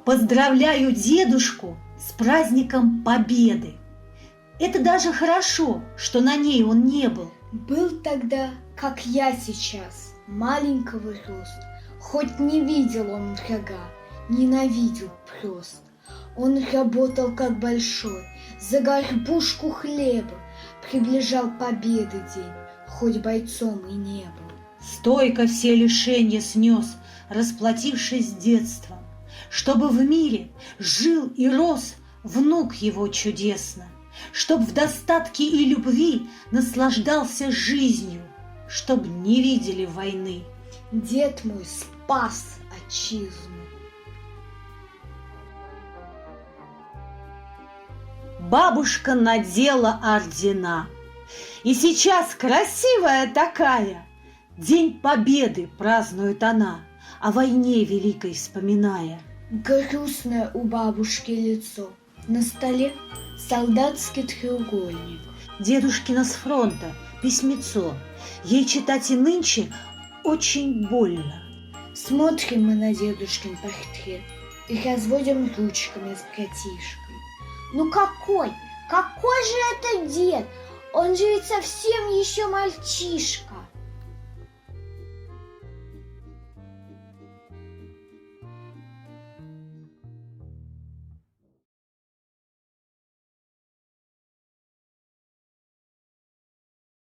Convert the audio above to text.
Поздравляю дедушку с праздником Победы. Это даже хорошо, что на ней он не был. Был тогда, как я сейчас, маленького роста. Хоть не видел он врага, ненавидел просто. Он работал как большой, за горбушку хлеба, приближал победы день, хоть бойцом и не был. Стойко все лишенья снес, расплатившись детством, чтобы в мире жил и рос внук его чудесно, чтоб в достатке и любви наслаждался жизнью, чтоб не видели войны. Дед мой спас отчизну. Бабушка надела ордена, и сейчас красивая такая, День Победы празднует она, о войне великой вспоминая. Грустное у бабушки лицо, на столе солдатский треугольник. Дедушкина с фронта письмецо, ей читать и нынче очень больно. Смотрим мы на дедушкин портрет и разводим ручками с братишкой. Ну какой же это дед? Он же ведь совсем еще мальчишка.